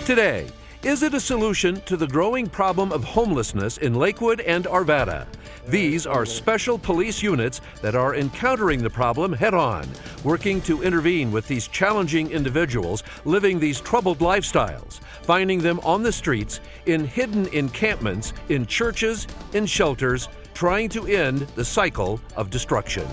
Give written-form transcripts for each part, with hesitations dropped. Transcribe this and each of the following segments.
Today, is it a solution to the growing problem of homelessness in Lakewood and Arvada? These are special police units that are encountering the problem head-on, working to intervene with these challenging individuals living these troubled lifestyles, finding them on the streets, in hidden encampments, in churches, in shelters, trying to end the cycle of destruction.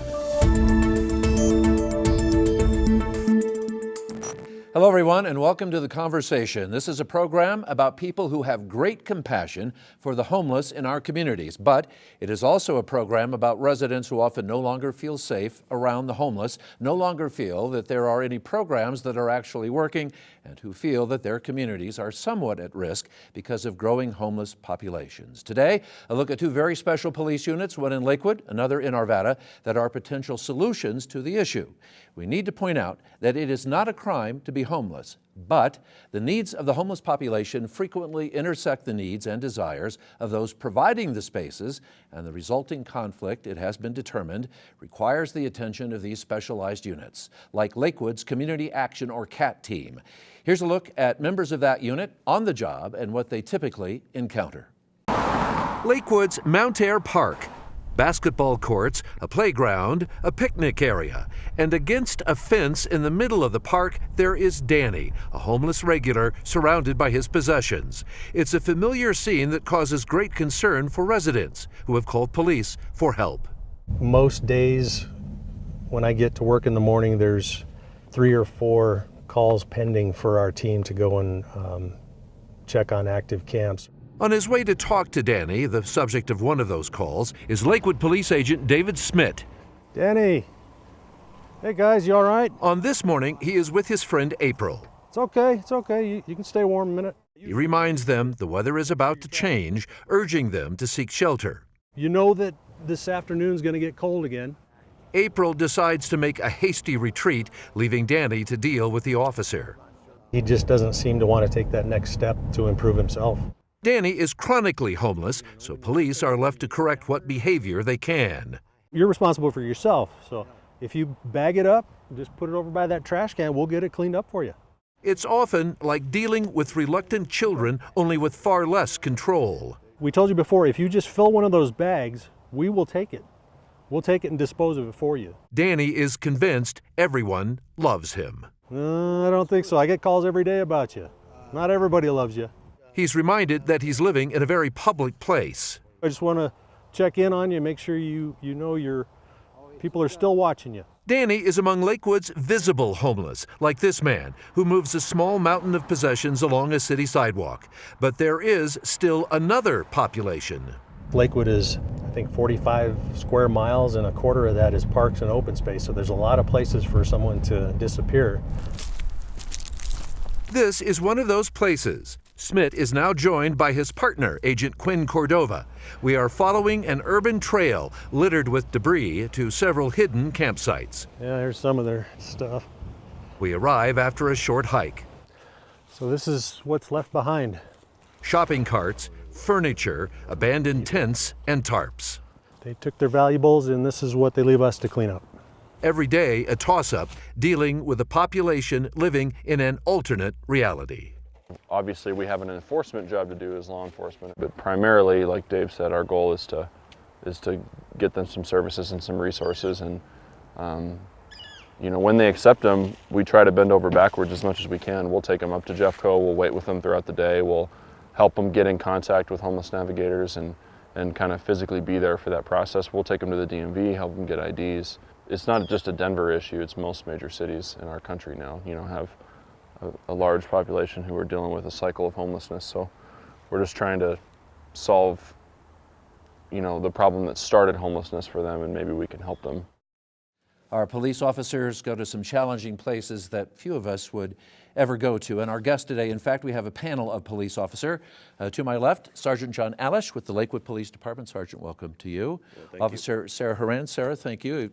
Hello, everyone, and welcome to The Conversation. This is a program about people who have great compassion for the homeless in our communities, but it is also a program about residents who often no longer feel safe around the homeless, no longer feel that there are any programs that are actually working, and who feel that their communities are somewhat at risk because of growing homeless populations. Today, a look at two very special police units, one in Lakewood, another in Arvada, that are potential solutions to the issue. We need to point out that it is not a crime to be homeless, but the needs of the homeless population frequently intersect the needs and desires of those providing the spaces, and the resulting conflict, it has been determined, requires the attention of these specialized units, like Lakewood's Community Action or CAT team. Here's a look at members of that unit on the job and what they typically encounter. Lakewood's Mount Air Park. Basketball courts, a playground, a picnic area, and against a fence in the middle of the park, there is Danny, a homeless regular surrounded by his possessions. It's a familiar scene that causes great concern for residents who have called police for help. Most days when I get to work in the morning, there's 3 or 4 calls pending for our team to go and check on active camps. On his way to talk to Danny, the subject of one of those calls, is Lakewood Police Agent David Smith. Danny, hey guys, you all right? On this morning, he is with his friend April. It's okay, you can stay warm a minute. He reminds them the weather is about to change, urging them to seek shelter. You know that this afternoon's gonna get cold again. April decides to make a hasty retreat, leaving Danny to deal with the officer. He just doesn't seem to want to take that next step to improve himself. Danny is chronically homeless, so police are left to correct what behavior they can. You're responsible for yourself, so if you bag it up, just put it over by that trash can, we'll get it cleaned up for you. It's often like dealing with reluctant children, only with far less control. We told you before, if you just fill one of those bags, we will take it. We'll take it and dispose of it for you. Danny is convinced everyone loves him. I don't think so. I get calls every day about you. Not everybody loves you. He's reminded that he's living in a very public place. I just want to check in on you, make sure you know your people are still watching you. Danny is among Lakewood's visible homeless, like this man, who moves a small mountain of possessions along a city sidewalk. But there is still another population. Lakewood is, I think, 45 square miles, and a quarter of that is parks and open space, so there's a lot of places for someone to disappear. This is one of those places. Smith is now joined by his partner, Agent Quinn Cordova. We are following an urban trail littered with debris to several hidden campsites. Yeah, here's some of their stuff. We arrive after a short hike. So this is what's left behind. Shopping carts, furniture, abandoned tents, and tarps. They took their valuables, and this is what they leave us to clean up. Every day, a toss-up dealing with a population living in an alternate reality. Obviously, we have an enforcement job to do as law enforcement, but primarily, like Dave said, our goal is to get them some services and some resources. And when they accept them, we try to bend over backwards as much as we can. We'll take them up to Jeffco. We'll wait with them throughout the day. We'll help them get in contact with homeless navigators and kind of physically be there for that process. We'll take them to the DMV, help them get IDs. It's not just a Denver issue. It's most major cities in our country now. Have a large population who are dealing with a cycle of homelessness. So we're just trying to solve, the problem that started homelessness for them, and maybe we can help them. Our police officers go to some challenging places that few of us would ever go to. And our guest today, in fact, we have a panel of police officer. To my left, Sergeant John Alish with the Lakewood Police Department. Sergeant, welcome to you. Thank Officer you. Sarah Horan. Sarah, thank you.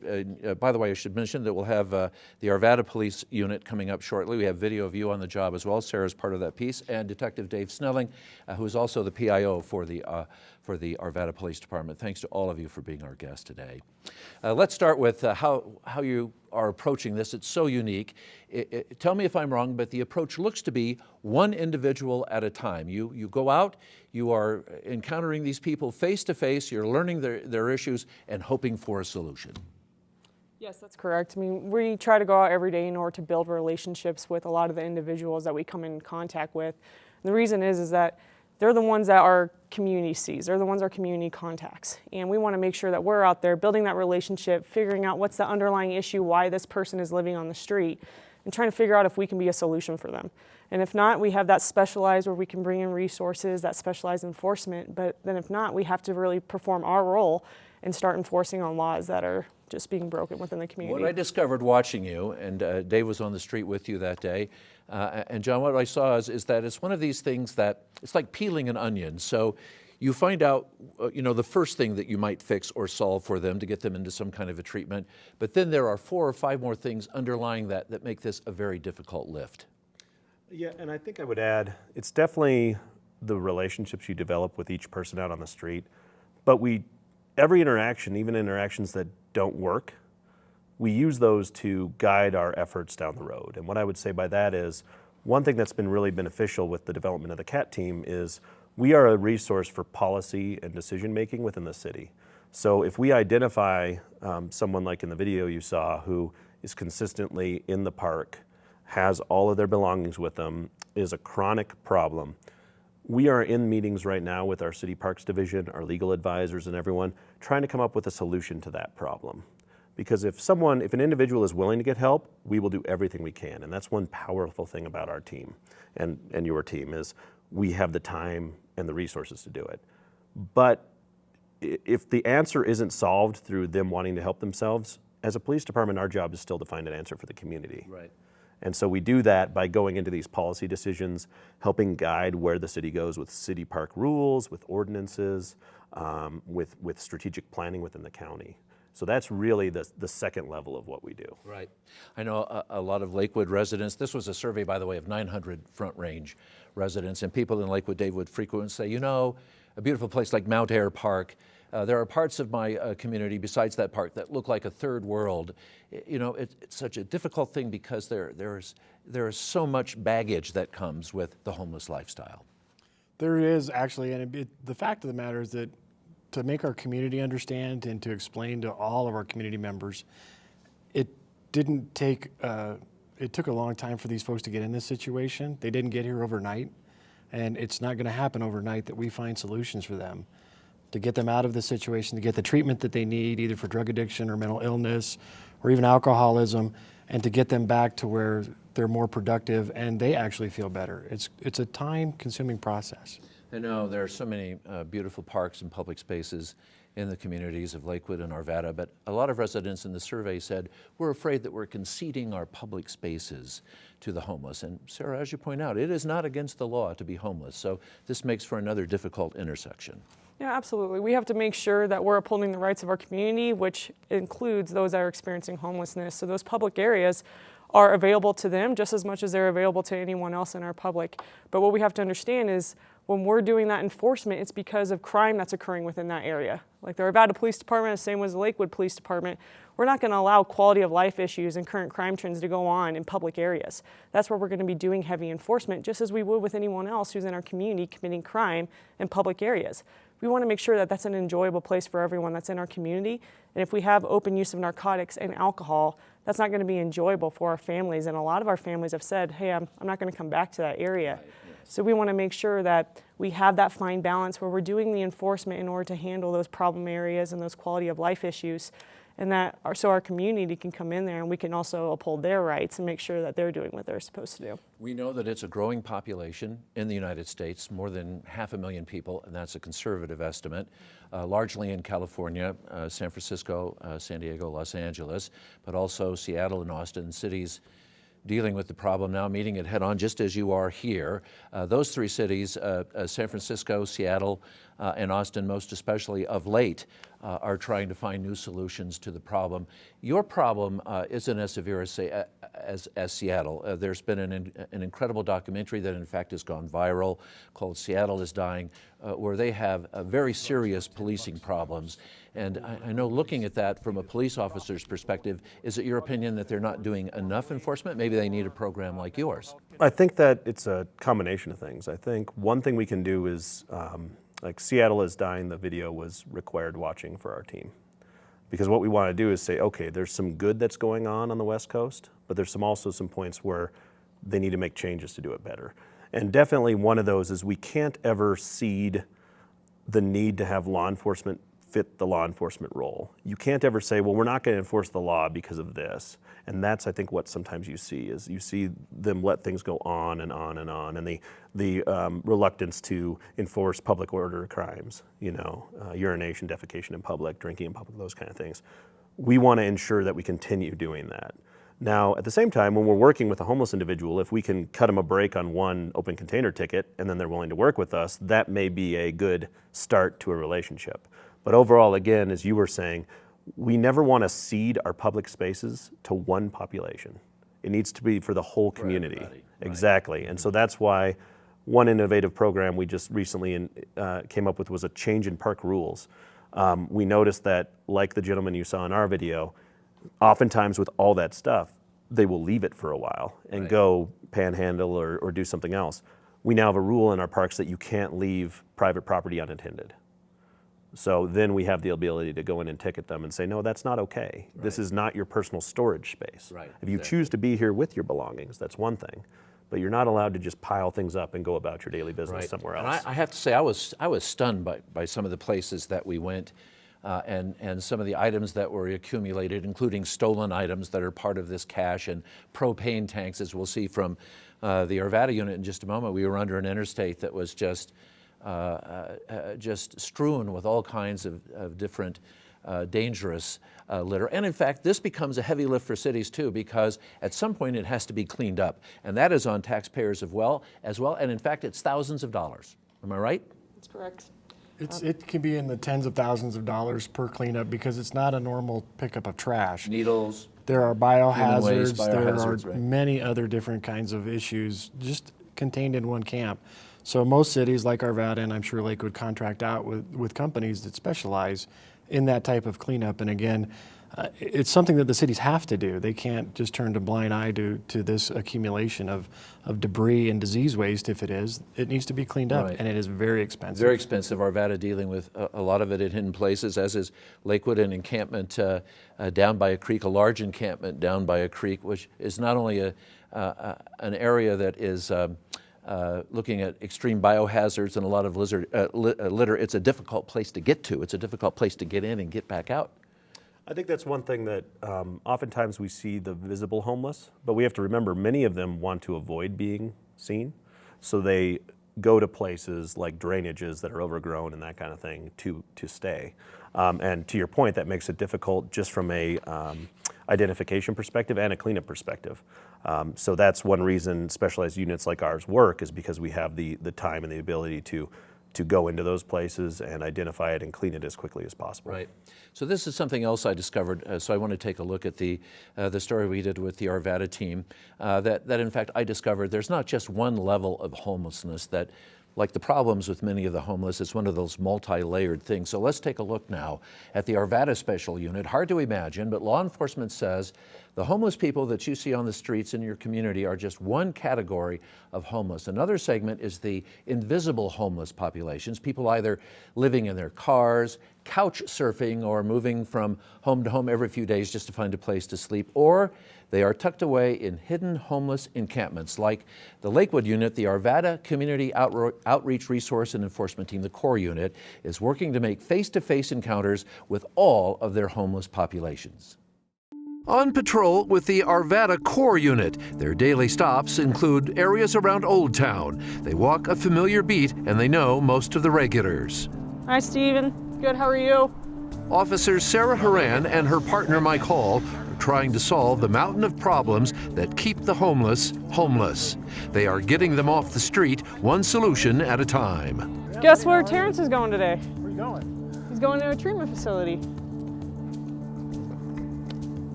By the way, I should mention that we'll have the Arvada Police Unit coming up shortly. We have video of you on the job as well. Sarah's part of that piece. And Detective Dave Snelling, who is also the PIO for the Arvada Police Department. Thanks to all of you for being our guest today. Let's start with how you are approaching this. It's so unique. Tell me if I'm wrong, but the approach looks to be one individual at a time. You go out, you are encountering these people face to face, you're learning their issues and hoping for a solution. Yes, that's correct. I mean, we try to go out every day in order to build relationships with a lot of the individuals that we come in contact with. And the reason is that they're the ones that our community sees. They're the ones our community contacts. And we want to make sure that we're out there building that relationship, figuring out what's the underlying issue, why this person is living on the street, and trying to figure out if we can be a solution for them. And if not, we have that specialized where we can bring in resources, that specialized enforcement. But then if not, we have to really perform our role and start enforcing on laws that are just being broken within the community. What I discovered watching you, and Dave was on the street with you that day, and John, what I saw is that it's one of these things that it's like peeling an onion. So you find out, the first thing that you might fix or solve for them to get them into some kind of a treatment, but then there are 4 or 5 more things underlying that make this a very difficult lift. Yeah, and I think I would add, it's definitely the relationships you develop with each person out on the street, but every interaction, even interactions that don't work, we use those to guide our efforts down the road. And what I would say by that is, one thing that's been really beneficial with the development of the CAT team is we are a resource for policy and decision making within the city. So if we identify someone like in the video you saw who is consistently in the park, has all of their belongings with them, is a chronic problem, we are in meetings right now with our city parks division, our legal advisors and everyone, trying to come up with a solution to that problem. Because if an individual is willing to get help, we will do everything we can. And that's one powerful thing about our team and your team is we have the time and the resources to do it. But if the answer isn't solved through them wanting to help themselves, as a police department, our job is still to find an answer for the community. Right. And so we do that by going into these policy decisions, helping guide where the city goes with city park rules, with ordinances, with strategic planning within the county. So that's really the second level of what we do. Right. I know a lot of Lakewood residents, this was a survey, by the way, of 900 Front Range residents, and people in Lakewood, Dave, would frequently say, a beautiful place like Mount Air Park, there are parts of my community besides that park that look like a third world. It's such a difficult thing because there is so much baggage that comes with the homeless lifestyle. There is actually, and the fact of the matter is that to make our community understand and to explain to all of our community members, it took a long time for these folks to get in this situation. They didn't get here overnight, and it's not going to happen overnight that we find solutions for them to get them out of this situation, to get the treatment that they need, either for drug addiction or mental illness or even alcoholism, and to get them back to where they're more productive and they actually feel better. It's a time-consuming process. I know there are so many beautiful parks and public spaces in the communities of Lakewood and Arvada, but a lot of residents in the survey said, we're afraid that we're conceding our public spaces to the homeless. And Sarah, as you point out, it is not against the law to be homeless, so this makes for another difficult intersection. Yeah, absolutely. We have to make sure that we're upholding the rights of our community, which includes those that are experiencing homelessness. So those public areas are available to them just as much as they're available to anyone else in our public. But what we have to understand is when we're doing that enforcement, it's because of crime that's occurring within that area. Like the Arvada Police Department, the same as the Lakewood Police Department, we're not going to allow quality of life issues and current crime trends to go on in public areas. That's where we're going to be doing heavy enforcement, just as we would with anyone else who's in our community committing crime in public areas. We want to make sure that that's an enjoyable place for everyone that's in our community. And if we have open use of narcotics and alcohol, that's not going to be enjoyable for our families. And a lot of our families have said, hey, I'm not going to come back to that area. Right, yes. So we want to make sure that we have that fine balance where we're doing the enforcement in order to handle those problem areas and those quality of life issues, and so our community can come in there and we can also uphold their rights and make sure that they're doing what they're supposed to do. We know that it's a growing population in the United States, more than 500,000 people, and that's a conservative estimate, largely in California, San Francisco, San Diego, Los Angeles, but also Seattle and Austin, cities dealing with the problem now, meeting it head on, just as you are here. Those three cities, San Francisco, Seattle, and Austin most especially of late, are trying to find new solutions to the problem. Your problem isn't as severe as, say, as Seattle. There's been an incredible documentary that in fact has gone viral called Seattle is Dying, where they have very serious policing problems. And I know, looking at that from a police officer's perspective, is it your opinion that they're not doing enough enforcement? Maybe they need a program like yours. I think that it's a combination of things. I think one thing we can do is, like Seattle is Dying, the video was required watching for our team. Because what we want to do is say, okay, there's some good that's going on the West Coast, but there's also some points where they need to make changes to do it better. And definitely one of those is we can't ever cede the need to have law enforcement fit the law enforcement role. You can't ever say, well, we're not going to enforce the law because of this. And that's, I think, what sometimes you see is you see them let things go on and on and on, and the reluctance to enforce public order crimes, urination, defecation in public, drinking in public, those kind of things. We want to ensure that we continue doing that. Now, at the same time, when we're working with a homeless individual, if we can cut them a break on one open container ticket and then they're willing to work with us, that may be a good start to a relationship. But overall, again, as you were saying, we never want to cede our public spaces to one population. It needs to be for the whole community. Right. Exactly. And so that's why one innovative program we just recently came up with was a change in park rules. We noticed that, like the gentleman you saw in our video, oftentimes with all that stuff, they will leave it for a while and go panhandle or do something else. We now have a rule in our parks that you can't leave private property unattended. So then we have the ability to go in and ticket them and say, no, that's not okay. Right. This is not your personal storage space. Right. If you choose to be here with your belongings, that's one thing. But you're not allowed to just pile things up and go about your daily business somewhere else. And I have to say, I was stunned by some of the places that we went and some of the items that were accumulated, including stolen items that are part of this cache, and propane tanks, as we'll see from the Arvada unit in just a moment. We were under an interstate that was just strewn with all kinds of different dangerous litter. And in fact, this becomes a heavy lift for cities too, because at some point it has to be cleaned up. And that is on taxpayers as well. And in fact, it's thousands of dollars. Am I right? That's correct. It can be in the tens of thousands of dollars per cleanup, because it's not a normal pickup of trash. Needles. There are biohazards. There are many other different kinds of issues just contained in one camp. So most cities like Arvada, and I'm sure Lakewood, contract out with companies that specialize in that type of cleanup. And again, it's something that the cities have to do. They can't just turn a blind eye to this accumulation of debris and disease waste. If it needs to be cleaned up, and it is very expensive. Very expensive. Arvada dealing with a lot of it in hidden places, as is Lakewood, an encampment down by a creek, a large encampment down by a creek, which is not only an area that is looking at extreme biohazards and a lot of litter. It's a difficult place to get to. It's a difficult place to get in and get back out. I think that's one thing that oftentimes we see the visible homeless, but we have to remember many of them want to avoid being seen. So they go to places like drainages that are overgrown and that kind of thing to stay. And to your point, that makes it difficult just from a identification perspective and a cleanup perspective. So that's one reason specialized units like ours work, is because we have the time and the ability to go into those places and identify it and clean it as quickly as possible. Right. So this is something else I discovered. So I want to take a look at the story we did with the Arvada team. That in fact I discovered there's not just one level of homelessness. That, like the problems with many of the homeless, it's one of those multi-layered things. So let's take a look now at the Arvada Special Unit. Hard to imagine, but law enforcement says the homeless people that you see on the streets in your community are just one category of homeless. Another segment is the invisible homeless populations, people either living in their cars, couch surfing, or moving from home to home every few days just to find a place to sleep, or they are tucked away in hidden homeless encampments like the Lakewood unit. The Arvada Community Outreach Resource and Enforcement Team, the CORE unit, is working to make face-to-face encounters with all of their homeless populations. On patrol with the Arvada CORE unit, their daily stops include areas around Old Town. They walk a familiar beat and they know most of the regulars. Hi, Stephen. Good, how are you? Officers Sarah Haran and her partner Mike Hall are trying to solve the mountain of problems that keep the homeless homeless. They are getting them off the street, one solution at a time. Guess where Terrence is going today? Where are you going? He's going to a treatment facility.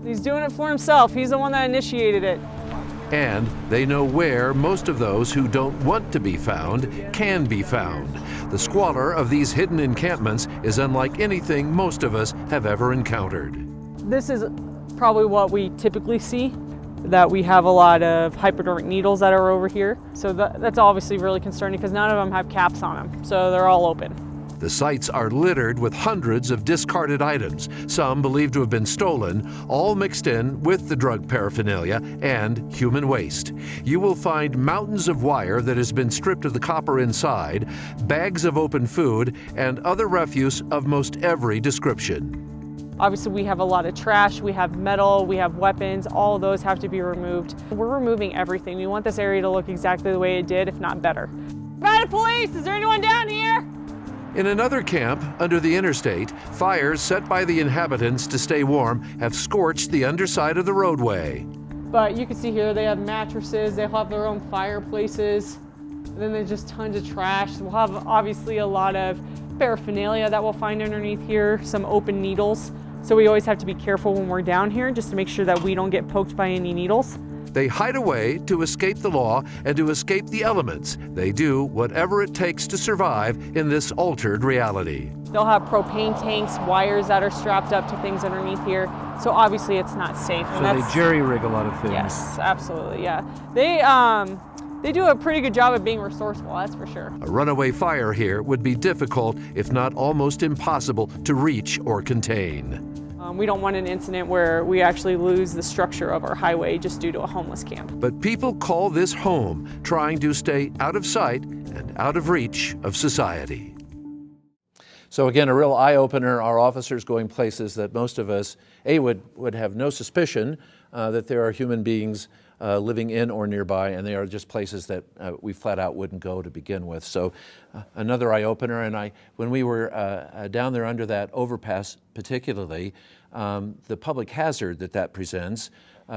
He's doing it for himself. He's the one that initiated it. And they know where most of those who don't want to be found can be found. The squalor of these hidden encampments is unlike anything most of us have ever encountered. This is probably what we typically see, that we have a lot of hypodermic needles that are over here. So that's obviously really concerning because none of them have caps on them, so they're all open. The sites are littered with hundreds of discarded items, some believed to have been stolen, all mixed in with the drug paraphernalia and human waste. You will find mountains of wire that has been stripped of the copper inside, bags of open food, and other refuse of most every description. Obviously, we have a lot of trash, we have metal, we have weapons, all of those have to be removed. We're removing everything. We want this area to look exactly the way it did, if not better. Arvada Police, is there anyone down here? In another camp under the interstate, fires set by the inhabitants to stay warm have scorched the underside of the roadway. But you can see here they have mattresses, they have their own fireplaces, and then there's just tons of trash. We'll have obviously a lot of paraphernalia that we'll find underneath here, some open needles. So we always have to be careful when we're down here just to make sure that we don't get poked by any needles. They hide away to escape the law and to escape the elements. They do whatever it takes to survive in this altered reality. They'll have propane tanks, wires that are strapped up to things underneath here. So obviously it's not safe. So they jerry-rig a lot of things. Yes, absolutely, yeah. They do a pretty good job of being resourceful, that's for sure. A runaway fire here would be difficult, if not almost impossible, to reach or contain. We don't want an incident where we actually lose the structure of our highway just due to a homeless camp. But people call this home, trying to stay out of sight and out of reach of society. So again, a real eye-opener, our officers going places that most of us, would have no suspicion that there are human beings living in or nearby, and they are just places that we flat out wouldn't go to begin with. So another eye-opener, and when we were down there under that overpass particularly, the public hazard that presents,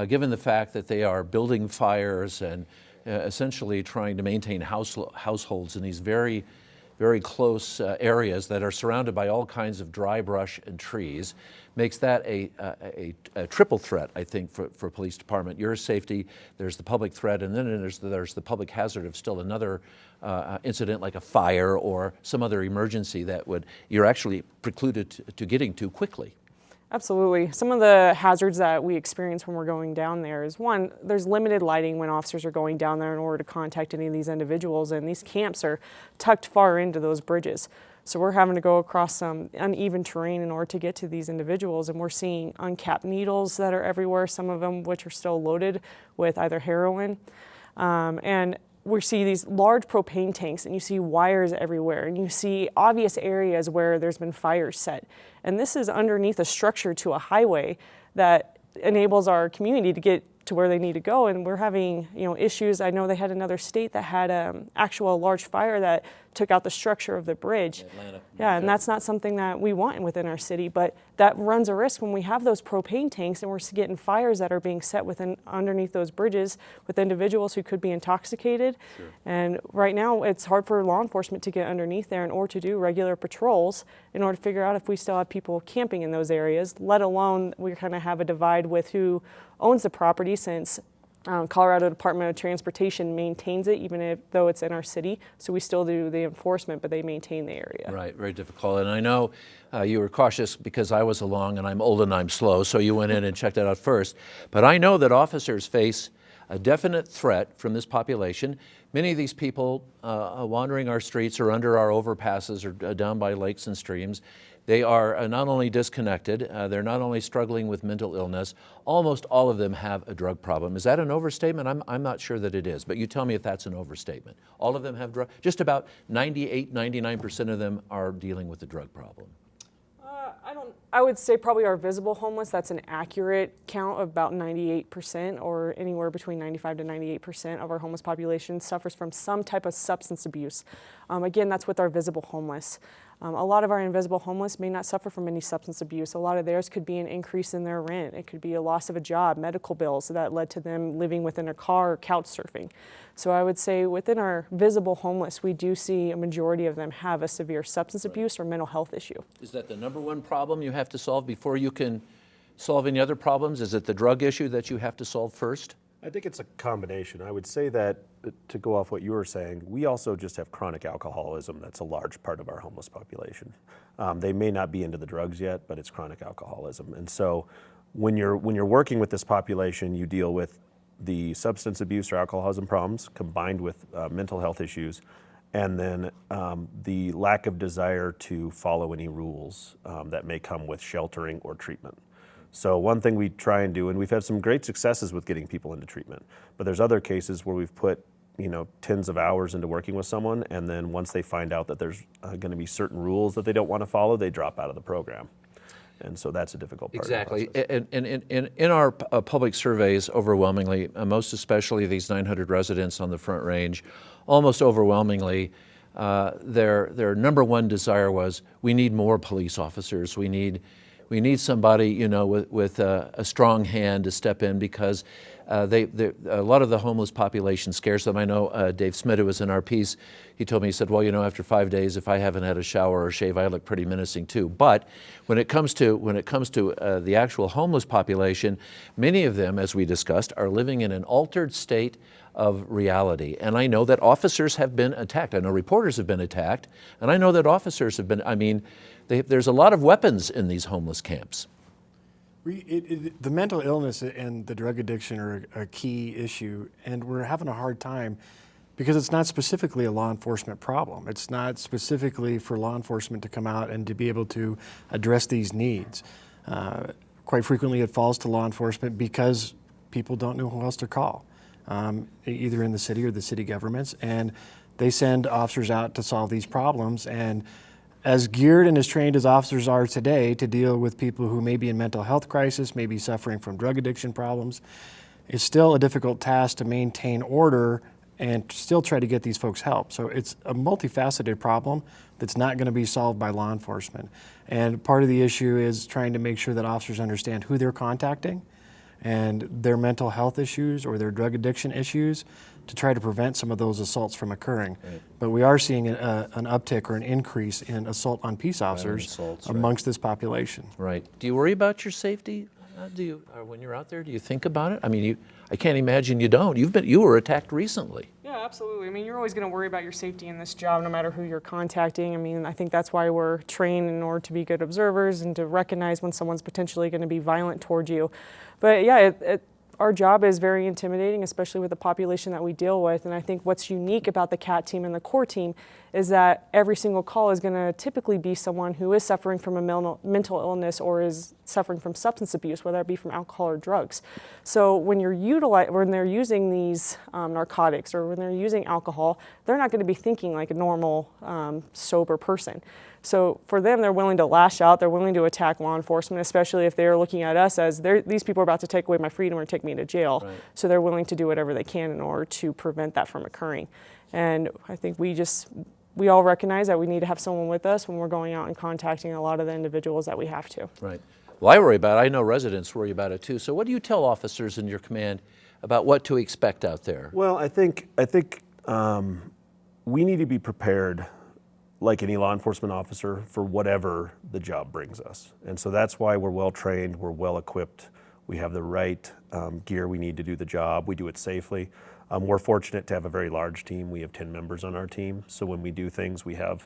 given the fact that they are building fires and essentially trying to maintain households in these very, very close areas that are surrounded by all kinds of dry brush and trees, makes that a triple threat, I think, for police department. Your safety, there's the public threat, and then there's the public hazard of still another incident like a fire or some other emergency that you're actually precluded to getting to quickly. Absolutely. Some of the hazards that we experience when we're going down there is, one, there's limited lighting when officers are going down there in order to contact any of these individuals, and these camps are tucked far into those bridges. So we're having to go across some uneven terrain in order to get to these individuals, and we're seeing uncapped needles that are everywhere, some of them which are still loaded with either heroin. And we see these large propane tanks, and you see wires everywhere, and you see obvious areas where there's been fires set. And this is underneath a structure to a highway that enables our community to get to where they need to go, and we're having issues. I know they had another state that had actual large fire that took out the structure of the bridge. Atlanta. Yeah, and that's not something that we want within our city, but that runs a risk when we have those propane tanks and we're getting fires that are being set underneath those bridges with individuals who could be intoxicated. Sure. And right now it's hard for law enforcement to get underneath there in order to do regular patrols in order to figure out if we still have people camping in those areas, let alone we kind of have a divide with who owns the property, since Colorado Department of Transportation maintains it, even though it's in our city. So we still do the enforcement, but they maintain the area. Right, very difficult. And I know you were cautious because I was along and I'm old and I'm slow, so you went in and checked it out first. But I know that officers face a definite threat from this population. Many of these people wandering our streets or under our overpasses or down by lakes and streams, they are not only disconnected, they're not only struggling with mental illness, almost all of them have a drug problem. Is that an overstatement? I'm not sure that it is, but you tell me if that's an overstatement. All of them have just about 98, 99% of them are dealing with the drug problem. I would say probably our visible homeless, that's an accurate count of about 98% or anywhere between 95 to 98% of our homeless population suffers from some type of substance abuse. Again, that's with our visible homeless. A lot of our invisible homeless may not suffer from any substance abuse. A lot of theirs could be an increase in their rent. It could be a loss of a job, medical bills that led to them living within their car or couch surfing. So I would say within our visible homeless, we do see a majority of them have a severe substance abuse or mental health issue. Is that the number one problem you have to solve before you can solve any other problems? Is it the drug issue that you have to solve first? I think it's a combination. I would say that, to go off what you were saying, we also just have chronic alcoholism. That's a large part of our homeless population. They may not be into the drugs yet, but it's chronic alcoholism. And so when you're working with this population, you deal with the substance abuse or alcoholism problems combined with mental health issues, and then the lack of desire to follow any rules that may come with sheltering or treatment. So one thing we try and do, and we've had some great successes with getting people into treatment, but there's other cases where we've put tens of hours into working with someone, and then once they find out that there's going to be certain rules that they don't want to follow, they drop out of the program. And so that's a difficult part. Exactly. Of the process. And in our public surveys, overwhelmingly, most especially these 900 residents on the Front Range, almost overwhelmingly, their number one desire was, we need more police officers. We need somebody, with a strong hand to step in, because a lot of the homeless population scares them. I know Dave Smith, who was in our piece, he told me, he said, well, after 5 days, if I haven't had a shower or shave, I look pretty menacing too. But when it comes to the actual homeless population, many of them, as we discussed, are living in an altered state of reality. And I know that officers have been attacked. I know reporters have been attacked, and I know that officers have been, there's a lot of weapons in these homeless camps. The mental illness and the drug addiction are a key issue, and we're having a hard time because it's not specifically a law enforcement problem. It's not specifically for law enforcement to come out and to be able to address these needs. Quite frequently it falls to law enforcement because people don't know who else to call, either in the city or the city governments, and they send officers out to solve these problems. And as geared and as trained as officers are today to deal with people who may be in mental health crisis, may be suffering from drug addiction problems, it's still a difficult task to maintain order and still try to get these folks help. So it's a multifaceted problem that's not going to be solved by law enforcement. And part of the issue is trying to make sure that officers understand who they're contacting and their mental health issues or their drug addiction issues to try to prevent some of those assaults from occurring. Right. But we are seeing an uptick or an increase in assault on peace officers amongst this population. Right. Do you worry about your safety? When you're out there, do you think about it? I can't imagine you don't. You were attacked recently. Yeah, absolutely. You're always going to worry about your safety in this job, no matter who you're contacting. I think that's why we're trained in order to be good observers and to recognize when someone's potentially going to be violent towards you. But yeah, our job is very intimidating, especially with the population that we deal with. And I think what's unique about the CAT team and the core team is that every single call is going to typically be someone who is suffering from a mental illness or is suffering from substance abuse, whether it be from alcohol or drugs. So when they're using these narcotics or when they're using alcohol, they're not going to be thinking like a normal sober person. So for them, they're willing to lash out, they're willing to attack law enforcement, especially if they're looking at us as these people are about to take away my freedom or take me to jail. Right. So they're willing to do whatever they can in order to prevent that from occurring. And I think we all recognize that we need to have someone with us when we're going out and contacting a lot of the individuals that we have to. Right. Well, I know residents worry about it too. So what do you tell officers in your command about what to expect out there? Well, I think we need to be prepared, like any law enforcement officer, for whatever the job brings us. And so that's why we're well trained, we're well equipped, we have the right gear we need to do the job, we do it safely. We're fortunate to have a very large team. We have 10 members on our team. So when we do things, we have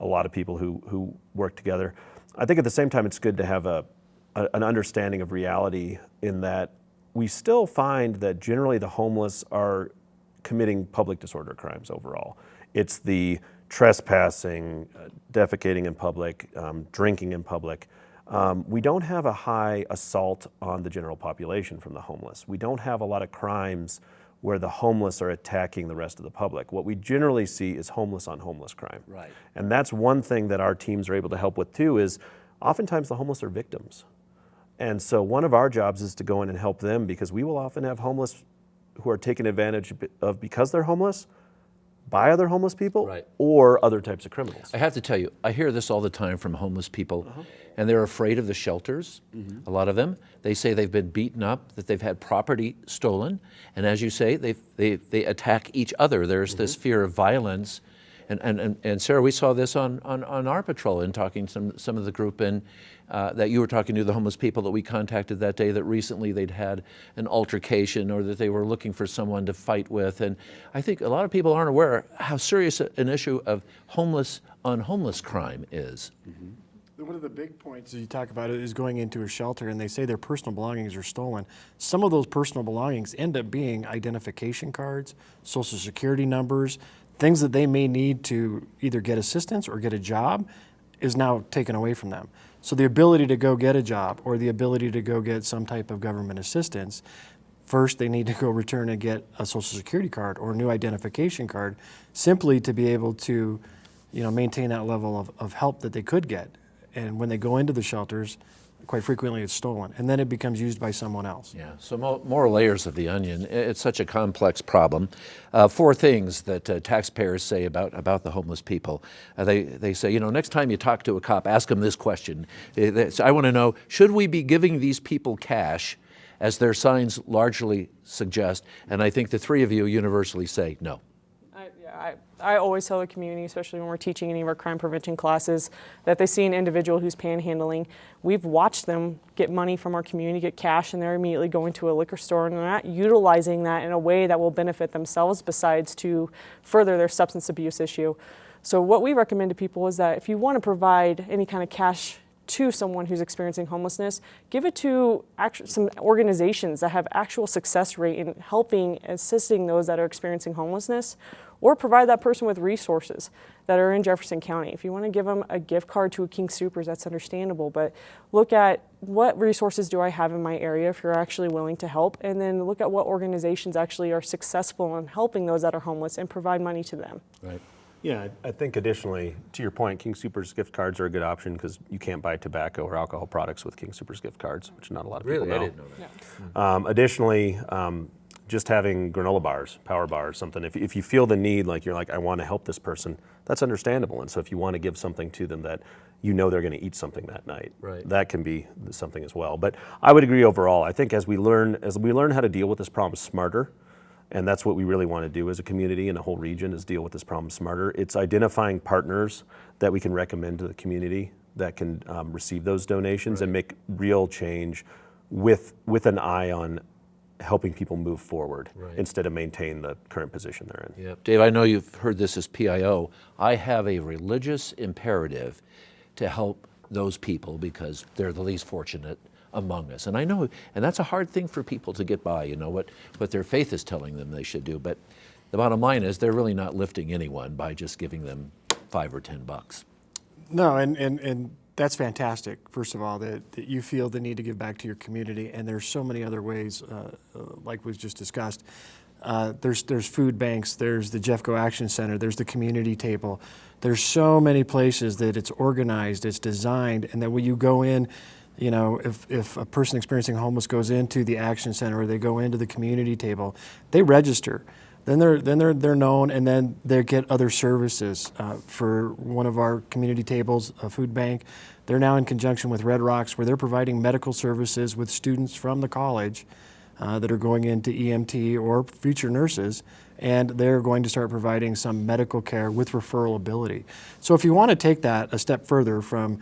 a lot of people who work together. I think at the same time, it's good to have an understanding of reality, in that we still find that generally the homeless are committing public disorder crimes overall. It's the trespassing, defecating in public, drinking in public. We don't have a high assault on the general population from the homeless. We don't have a lot of crimes where the homeless are attacking the rest of the public. What we generally see is homeless on homeless crime. Right. And that's one thing that our teams are able to help with too, is oftentimes the homeless are victims. And so one of our jobs is to go in and help them, because we will often have homeless who are taken advantage of because they're homeless by other homeless people, Right. or other types of criminals. I have to tell you, I hear this all the time from homeless people, and they're afraid of the shelters, a lot of them. They say they've been beaten up, that they've had property stolen, and as you say, they attack each other. There's this fear of violence. And Sarah, we saw this on our patrol in talking to some of the group that you were talking to, the homeless people that we contacted that day, that recently they'd had an altercation or that they were looking for someone to fight with. And I think a lot of people aren't aware how serious an issue of homeless on homeless crime is. One of the big points you talk about is going into a shelter, and they say their personal belongings are stolen. Some of those personal belongings end up being identification cards, social security numbers, things that they may need to either get assistance or get a job is now taken away from them. So the ability to go get a job or the ability to go get some type of government assistance, first they need to go return and get a social security card or a new identification card, simply to be able to, maintain that level of help that they could get. And when they go into the shelters, quite frequently it's stolen, and then it becomes used by someone else. Yeah, so more layers of the onion. It's such a complex problem. 4 things that taxpayers say about the homeless people. They say, next time you talk to a cop, ask them this question. I want to know, should we be giving these people cash, as their signs largely suggest? And I think the 3 of you universally say no. I always tell the community, especially when we're teaching any of our crime prevention classes, that they see an individual who's panhandling. We've watched them get money from our community, get cash, and they're immediately going to a liquor store, and they're not utilizing that in a way that will benefit themselves besides to further their substance abuse issue. So what we recommend to people is that if you want to provide any kind of cash to someone who's experiencing homelessness, give it to some organizations that have actual success rate in helping, assisting those that are experiencing homelessness, or provide that person with resources that are in Jefferson County. If you want to give them a gift card to a King Soopers, that's understandable, but look at what resources do I have in my area if you're actually willing to help, and then look at what organizations actually are successful in helping those that are homeless and provide money to them. Right. Yeah, I think additionally, to your point, King Soopers gift cards are a good option, because you can't buy tobacco or alcohol products with King Soopers gift cards, which not a lot of people know. Really? I didn't know that. Additionally, just having granola bars, power bars, something. If you feel the need, like you're like, I want to help this person, that's understandable. And so if you want to give something to them that they're going to eat something that night, right, that can be something as well. But I would agree overall. I think as we learn how to deal with this problem smarter, and that's what we really want to do as a community and a whole region, is deal with this problem smarter. It's identifying partners that we can recommend to the community that can receive those donations, right, and make real change with an eye on helping people move forward, right, instead of maintain the current position they're in. Yeah. Dave, I know you've heard this as PIO. I have a religious imperative to help those people because they're the least fortunate among us. And I know, and that's a hard thing for people to get by, what their faith is telling them they should do. But the bottom line is they're really not lifting anyone by just giving them $5 or $10. No, and that's fantastic, first of all, that you feel the need to give back to your community, and there's so many other ways, like was just discussed. There's food banks, there's the Jeffco Action Center, there's the community table. There's so many places that it's organized, it's designed, and that when you go in, if a person experiencing homeless goes into the Action Center or they go into the community table, they register. Then they're known, and then they get other services. For one of our community tables, a food bank, they're now in conjunction with Red Rocks, where they're providing medical services with students from the college that are going into EMT or future nurses, and they're going to start providing some medical care with referral ability. So if you want to take that a step further from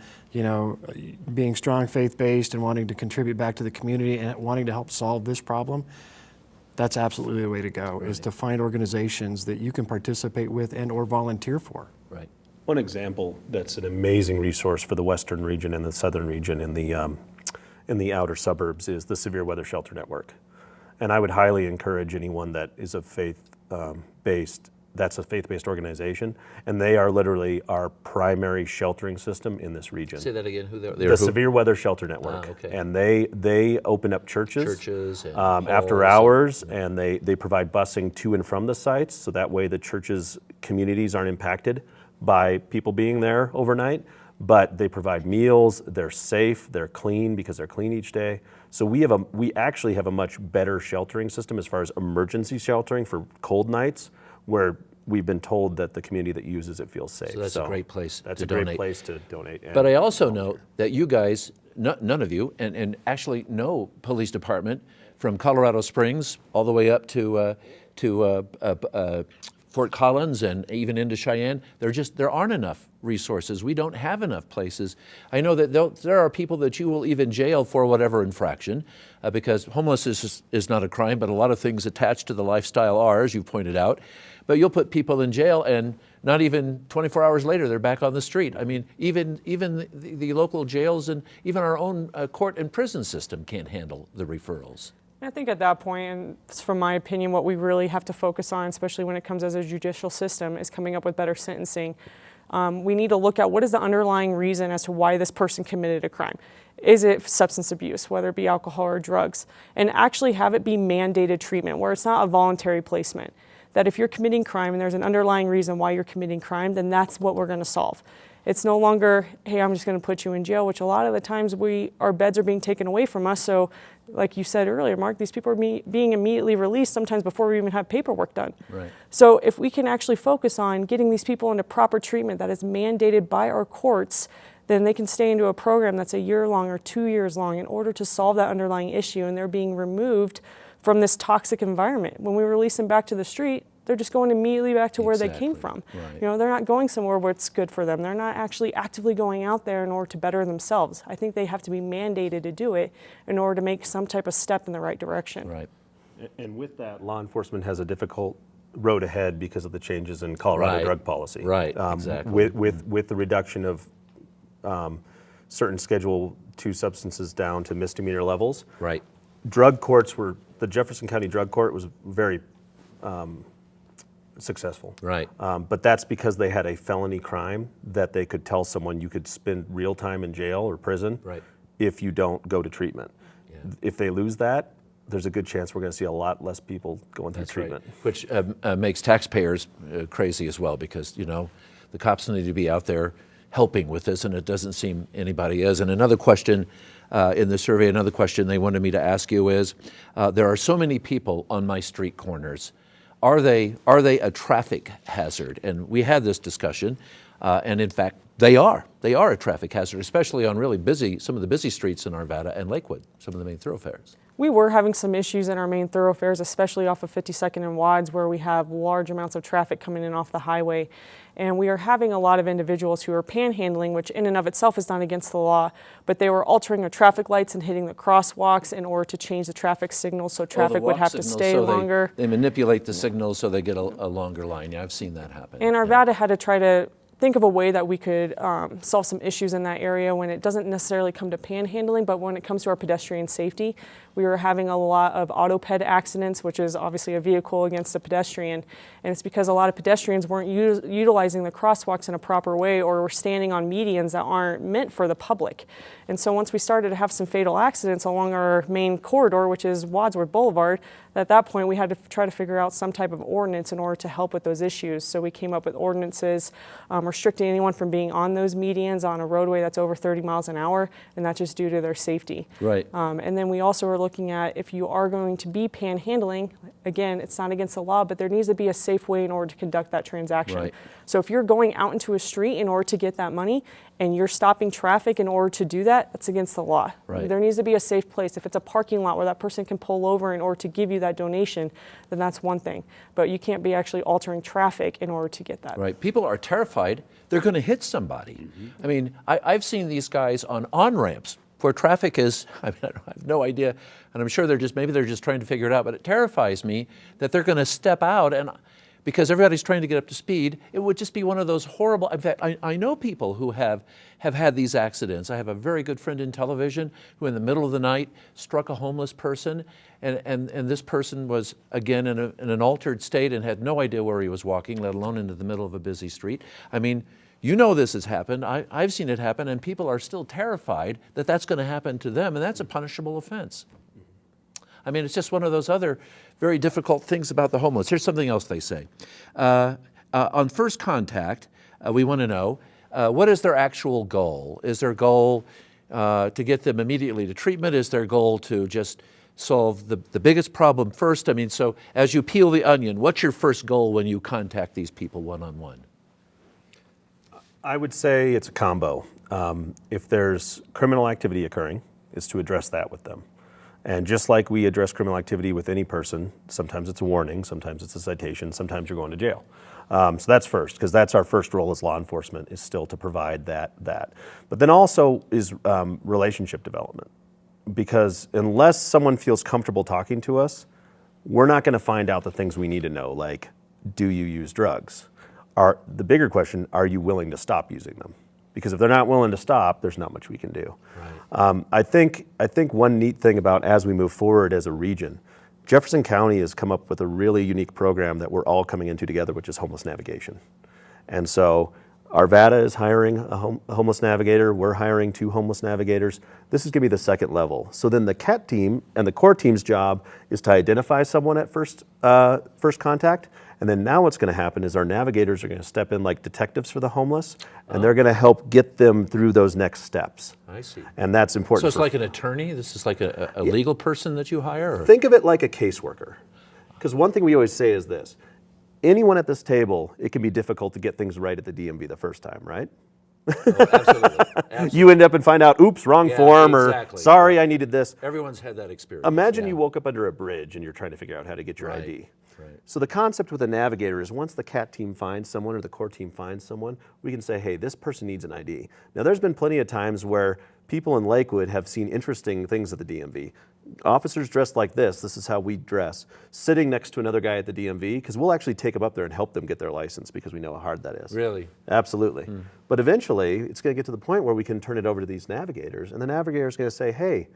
being strong faith-based and wanting to contribute back to the community and wanting to help solve this problem, that's absolutely the way to go, right, is to find organizations that you can participate with and or volunteer for. Right. One example that's an amazing resource for the western region and the southern region in the outer suburbs is the Severe Weather Shelter Network. And I would highly encourage anyone that is a faith-based organization, and they are literally our primary sheltering system in this region. Say that again. The Severe Weather Shelter Network. Okay. And they open up churches and after hours, and they provide busing to and from the sites, so that way the churches' communities aren't impacted by people being there overnight. but they provide meals, they're safe, they're clean because they're clean each day. So we actually have a much better sheltering system as far as emergency sheltering for cold nights, where we've been told that the community that uses it feels safe. So that's a great place That's to a great donate. place to donate. But I also know that you guys, none of you, and actually no police department from Colorado Springs all the way up to Fort Collins and even into Cheyenne, there aren't enough resources. We don't have enough places. I know that there are people that you will even jail for whatever infraction, because homelessness is not a crime, but a lot of things attached to the lifestyle are, as you pointed out. But you'll put people in jail and not even 24 hours later, they're back on the street. I mean, even the local jails and even our own court and prison system can't handle the referrals. I think at that point, and from my opinion, what we really have to focus on, especially when it comes as a judicial system, is coming up with better sentencing. We need to look at what is the underlying reason as to why this person committed a crime. Is it substance abuse, whether it be alcohol or drugs? And actually have it be mandated treatment, where it's not a voluntary placement. That if you're committing crime and there's an underlying reason why you're committing crime, then that's what we're going to solve. It's no longer, hey, I'm just going to put you in jail, which a lot of the times our beds are being taken away from us. So like you said earlier, Mark, these people are being immediately released sometimes before we even have paperwork done. Right. So if we can actually focus on getting these people into proper treatment that is mandated by our courts, then they can stay into a program that's a year long or 2 years long in order to solve that underlying issue, and they're being removed from this toxic environment. When we release them back to the street, they're just going immediately back to where they came from. Right. You know, they're not going somewhere where it's good for them. They're not actually actively going out there in order to better themselves. I think they have to be mandated to do it in order to make some type of step in the right direction. Right. And with that, law enforcement has a difficult road ahead because of the changes in Colorado Right. drug policy. Right, exactly. With the reduction of certain Schedule II substances down to misdemeanor levels. Right. Drug courts the Jefferson County Drug Court was very successful. Right. But that's because they had a felony crime that they could tell someone you could spend real time in jail or prison Right. if you don't go to treatment. Yeah. If they lose that, there's a good chance we're going to see a lot less people going through That's treatment. right. Which makes taxpayers crazy as well, because, you know, the cops need to be out there helping with this, and it doesn't seem anybody is. And another question in the survey, another question they wanted me to ask you is, there are so many people on my street corners. Are they a traffic hazard? And we had this discussion, and in fact, they are a traffic hazard, especially on some of the busy streets in Arvada and Lakewood, some of the main thoroughfares. We were having some issues in our main thoroughfares, especially off of 52nd and Wads, where we have large amounts of traffic coming in off the highway. And we are having a lot of individuals who are panhandling, which in and of itself is not against the law, but they were altering the traffic lights and hitting the crosswalks in order to change the traffic signals so traffic would have to stay longer. They manipulate the signals so they get a longer line. Yeah, I've seen that happen. And Arvada had to try to think of a way that we could solve some issues in that area when it doesn't necessarily come to panhandling, but when it comes to our pedestrian safety. We were having a lot of auto-ped accidents, which is obviously a vehicle against a pedestrian, and it's because a lot of pedestrians weren't utilizing the crosswalks in a proper way, or were standing on medians that aren't meant for the public. And so once we started to have some fatal accidents along our main corridor, which is Wadsworth Boulevard, at that point we had to try to figure out some type of ordinance in order to help with those issues. So we came up with ordinances restricting anyone from being on those medians on a roadway that's over 30 miles an hour, and that's just due to their safety. Right. And then we also were looking at, if you are going to be panhandling, again, it's not against the law, but there needs to be a safe way in order to conduct that transaction. Right. So if you're going out into a street in order to get that money and you're stopping traffic in order to do that, that's against the law. Right. There needs to be a safe place. If it's a parking lot where that person can pull over in order to give you that donation, then that's one thing. But you can't be actually altering traffic in order to get that. Right. People are terrified they're going to hit somebody. Mm-hmm. I mean, I've seen these guys on on-ramps where traffic is, I have no idea, and I'm sure maybe they're just trying to figure it out, but it terrifies me that they're going to step out, and because everybody's trying to get up to speed, it would just be one of those horrible, in fact, I know people who have had these accidents. I have a very good friend in television who in the middle of the night struck a homeless person, and this person was, again, in an altered state and had no idea where he was walking, let alone into the middle of a busy street. I mean, you know this has happened. I've seen it happen, and people are still terrified that that's going to happen to them, and that's a punishable offense. I mean, it's just one of those other very difficult things about the homeless. Here's something else they say. On first contact, we want to know, what is their actual goal? Is their goal to get them immediately to treatment? Is their goal to just solve the biggest problem first? I mean, so as you peel the onion, what's your first goal when you contact these people one-on-one? I would say it's a combo. If there's criminal activity occurring, is to address that with them. And just like we address criminal activity with any person, sometimes it's a warning, sometimes it's a citation, sometimes you're going to jail. So that's first, because that's our first role as law enforcement, is still to provide that. But then also is relationship development. Because unless someone feels comfortable talking to us, we're not going to find out the things we need to know, like, do you use drugs? The bigger question, are you willing to stop using them? Because if they're not willing to stop, there's not much we can do. Right. I think one neat thing about as we move forward as a region, Jefferson County has come up with a really unique program that we're all coming into together, which is homeless navigation. And so Arvada is hiring a homeless navigator. We're hiring 2 homeless navigators. This is going to be the second level. So then the CAT team and the core team's job is to identify someone at first contact. And then now what's going to happen is our navigators are going to step in like detectives for the homeless, and they're going to help get them through those next steps. I see. And that's important. So it's like an attorney? This is like a legal person that you hire? Or? Think of it like a caseworker. Because one thing we always say is this. Anyone at this table, it can be difficult to get things right at the DMV the first time, right? Oh, absolutely. You end up and find out, oops, wrong form, exactly. or sorry, I needed this. Everyone's had that experience. Imagine you woke up under a bridge and you're trying to figure out how to get your ID. Right. So the concept with a navigator is once the CAT team finds someone or the core team finds someone, we can say, hey, this person needs an ID. Now there's been plenty of times where people in Lakewood have seen interesting things at the DMV. Officers dressed like this is how we dress, sitting next to another guy at the DMV, because we'll actually take them up there and help them get their license because we know how hard that is. Really? Absolutely. But eventually, it's going to get to the point where we can turn it over to these navigators, and the navigator is going to say, hey,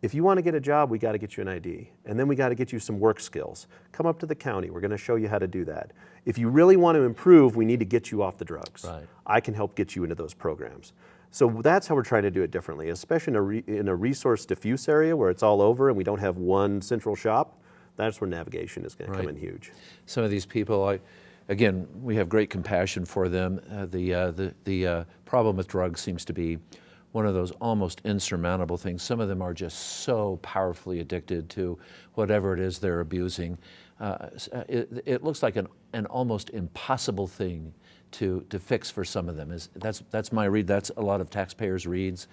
if you want to get a job, we got to get you an ID. And then we got to get you some work skills. Come up to the county. We're going to show you how to do that. If you really want to improve, we need to get you off the drugs. Right. I can help get you into those programs. So that's how we're trying to do it differently, especially in a resource diffuse area where it's all over and we don't have one central shop. That's where navigation is going to come in huge. Some of these people, again, we have great compassion for them. The problem with drugs seems to be one of those almost insurmountable things. Some of them are just so powerfully addicted to whatever it is they're abusing. It looks like an almost impossible thing to fix for some of them. That's my read. That's a lot of taxpayers' reads.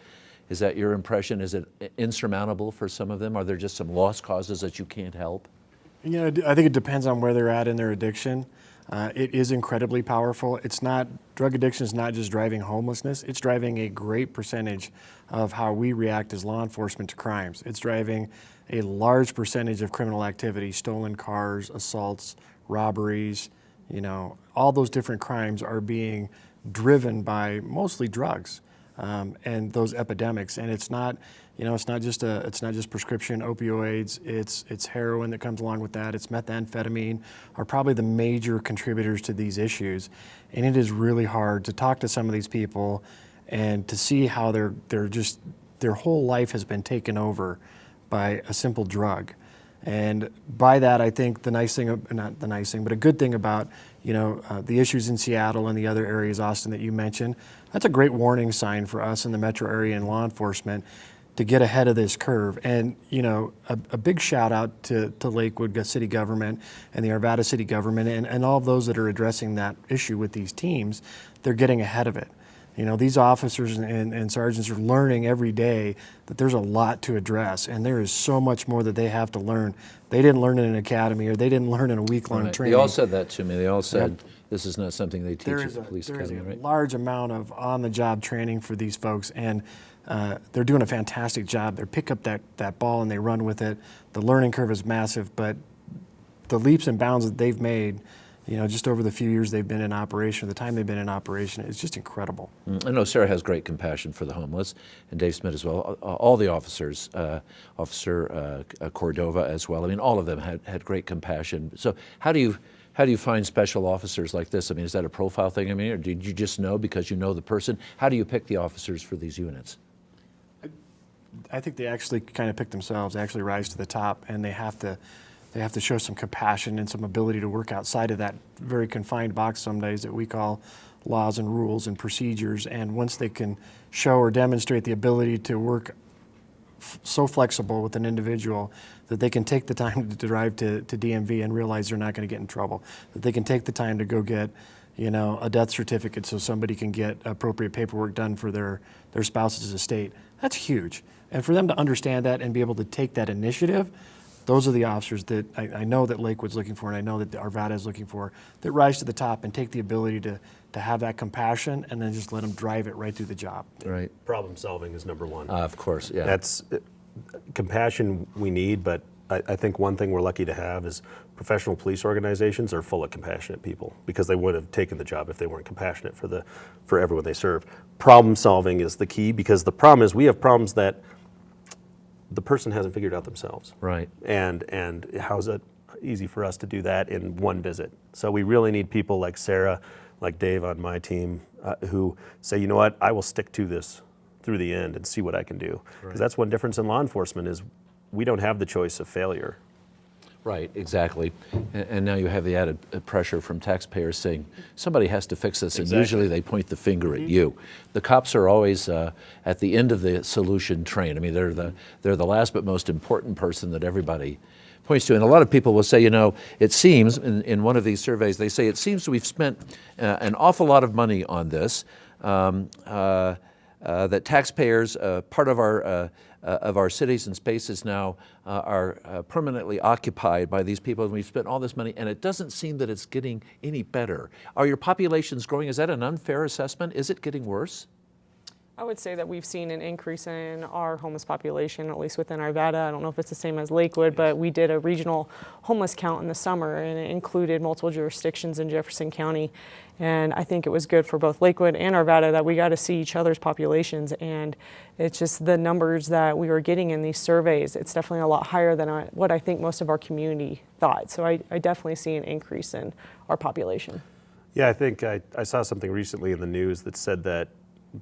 Is that your impression? Is it insurmountable for some of them? Are there just some lost causes that you can't help? You know, I think it depends on where they're at in their addiction. It is incredibly powerful. Drug addiction is not just driving homelessness, it's driving a great percentage of how we react as law enforcement to crimes. It's driving a large percentage of criminal activity, stolen cars, assaults, robberies, all those different crimes are being driven by mostly drugs and those epidemics. And it's not just prescription opioids. It's heroin that comes along with that. It's methamphetamine are probably the major contributors to these issues. And it is really hard to talk to some of these people and to see how their whole life has been taken over by a simple drug. And by that, I think a good thing about the issues in Seattle and the other areas, Austin, that you mentioned, that's a great warning sign for us in the metro area and law enforcement to get ahead of this curve. And a big shout out to Lakewood City Government and the Arvada City Government and all of those that are addressing that issue with these teams. They're getting ahead of it. These officers and sergeants are learning every day that there's a lot to address, and there is so much more that they have to learn. They didn't learn in an academy, or they didn't learn in a week-long training. They all said that to me. They all said this is not something they teach at the police academy, There is a right? large amount of on-the-job training for these folks, and they're doing a fantastic job. They pick up that ball and they run with it. The learning curve is massive, but the leaps and bounds that they've made, just over the few years they've been in operation, the time they've been in operation, it's just incredible. I know Sarah has great compassion for the homeless, and Dave Smith as well. All the officers, Officer Cordova as well. I mean, all of them had great compassion. So how do you find special officers like this? I mean, is that a profile thing? I mean, or did you just know because you know the person? How do you pick the officers for these units? I think they actually kind of pick themselves. They actually rise to the top, and they have to show some compassion and some ability to work outside of that very confined box some days that we call laws and rules and procedures. And once they can show or demonstrate the ability to work so flexible with an individual that they can take the time to drive to DMV and realize they're not going to get in trouble, that they can take the time to go get, a death certificate so somebody can get appropriate paperwork done for their spouse's estate. That's huge. And for them to understand that and be able to take that initiative, those are the officers that I know that Lakewood's looking for, and I know that Arvada is looking for, that rise to the top and take the ability to have that compassion and then just let them drive it right through the job. Right. Problem solving is number one. Of course, yeah. That's compassion we need, but I think one thing we're lucky to have is professional police organizations are full of compassionate people because they would have taken the job if they weren't compassionate for everyone they serve. Problem solving is the key, because the problem is we have problems that the person hasn't figured out themselves. Right. And how's it easy for us to do that in one visit? So we really need people like Sarah, like Dave on my team, who say, you know what, I will stick to this through the end and see what I can do. Because that's one difference in law enforcement is we don't have the choice of failure. Right, exactly. And now you have the added pressure from taxpayers saying, somebody has to fix this, and usually they point the finger at you. The cops are always at the end of the solution train. I mean, they're the last but most important person that everybody points to. And a lot of people will say, it seems, in one of these surveys, they say, it seems we've spent an awful lot of money on this, that taxpayers, part of our cities and spaces now are permanently occupied by these people, and we've spent all this money, and it doesn't seem that it's getting any better. Are your populations growing? Is that an unfair assessment? Is it getting worse? I would say that we've seen an increase in our homeless population, at least within Arvada. I don't know if it's the same as Lakewood, but we did a regional homeless count in the summer, and it included multiple jurisdictions in Jefferson County. And I think it was good for both Lakewood and Arvada that we got to see each other's populations. And it's just the numbers that we were getting in these surveys, it's definitely a lot higher than what I think most of our community thought. So I definitely see an increase in our population. Yeah, I think I saw something recently in the news that said that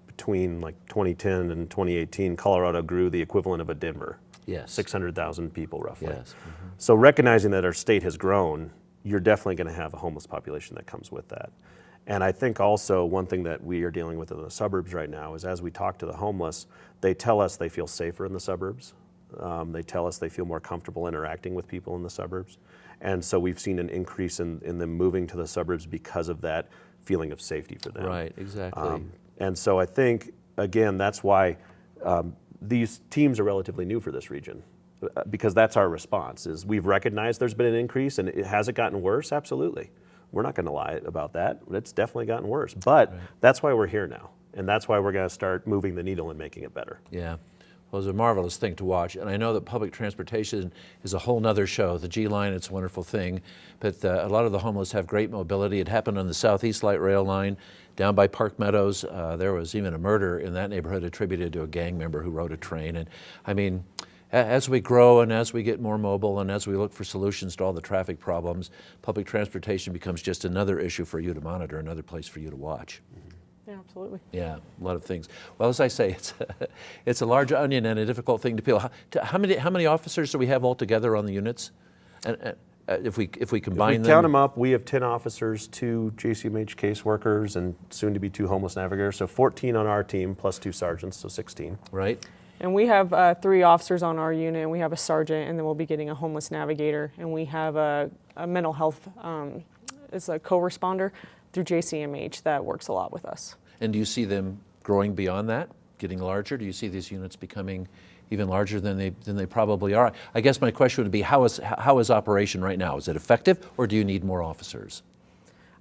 between like 2010 and 2018, Colorado grew the equivalent of a Denver. Yes. 600,000 people roughly. Yes. Mm-hmm. So recognizing that our state has grown, you're definitely going to have a homeless population that comes with that. And I think also one thing that we are dealing with in the suburbs right now is as we talk to the homeless, they tell us they feel safer in the suburbs. They tell us they feel more comfortable interacting with people in the suburbs. And so we've seen an increase in them moving to the suburbs because of that feeling of safety for them. Right, exactly. And so I think, again, that's why these teams are relatively new for this region, because that's our response, is we've recognized there's been an increase, and has it gotten worse? Absolutely. We're not going to lie about that. It's definitely gotten worse. But that's why we're here now, and that's why we're going to start moving the needle and making it better. Yeah. Well, it's a marvelous thing to watch, and I know that public transportation is a whole nother show. The G line, it's a wonderful thing, but a lot of the homeless have great mobility. It happened on the Southeast Light Rail line down by Park Meadows. There was even a murder in that neighborhood attributed to a gang member who rode a train. And I mean, as we grow and as we get more mobile and as we look for solutions to all the traffic problems, public transportation becomes just another issue for you to monitor, another place for you to watch. Yeah, absolutely. Yeah, a lot of things. Well, as I say, it's a large onion and a difficult thing to peel. How many officers do we have altogether on the units? And if we combine them, count them up, we have 10 officers, 2 JCMH caseworkers, and soon to be 2 homeless navigators. So 14 on our team plus 2 sergeants, so 16. Right. And we have 3 officers on our unit, and we have a sergeant, and then we'll be getting a homeless navigator, and we have a mental health, it's a co-responder through JCMH that works a lot with us. And do you see them growing beyond that, getting larger? Do you see these units becoming even larger than they probably are? I guess my question would be, how is operation right now? Is it effective, or do you need more officers?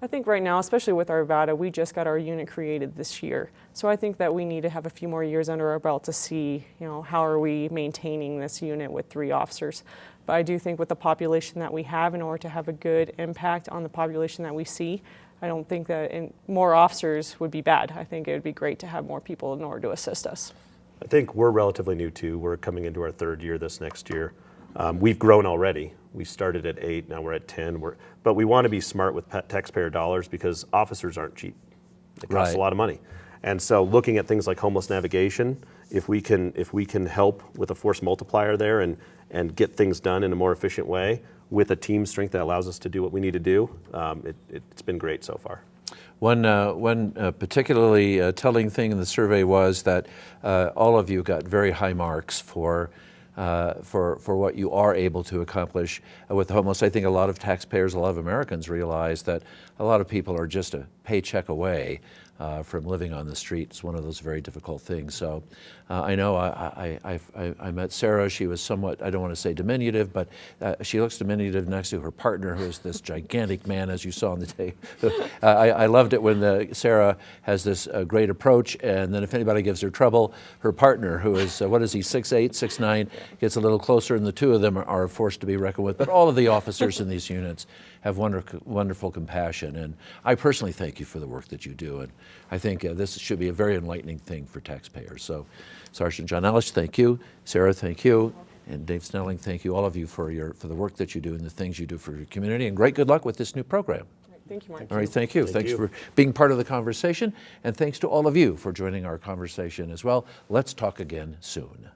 I think right now, especially with Arvada, we just got our unit created this year. So I think that we need to have a few more years under our belt to see, how are we maintaining this unit with 3 officers. But I do think with the population that we have, in order to have a good impact on the population that we see, I don't think that more officers would be bad. I think it would be great to have more people in order to assist us. I think we're relatively new too. We're coming into our 3rd year this next year. We've grown already. We started at 8, now we're at 10. But we want to be smart with taxpayer dollars because officers aren't cheap. It costs a lot of money. And so looking at things like homeless navigation, if we can help with a force multiplier there and get things done in a more efficient way with a team strength that allows us to do what we need to do, it's been great so far. One particularly telling thing in the survey was that all of you got very high marks for what you are able to accomplish with the homeless. I think a lot of taxpayers, a lot of Americans realize that a lot of people are just a paycheck away from living on the street. It's one of those very difficult things. So I know I met Sarah. She was somewhat, I don't want to say diminutive, but she looks diminutive next to her partner, who is this gigantic man, as you saw on the tape. I loved it when Sarah has this great approach, and then if anybody gives her trouble, her partner, who is, what is he, 6'8", 6'9", gets a little closer, and the two of them are a force to be reckoned with. But all of the officers in these units have wonderful compassion, and I personally thank you for the work that you do, and I think this should be a very enlightening thing for taxpayers. So Sergeant John Ellis, thank you. Sarah, thank you. And Dave Snelling, thank you, all of you, for the work that you do and the things you do for your community, and great good luck with this new program. Thank you, Mark. All right, thank you. Thanks for being part of the conversation, and thanks to all of you for joining our conversation as well. Let's talk again soon.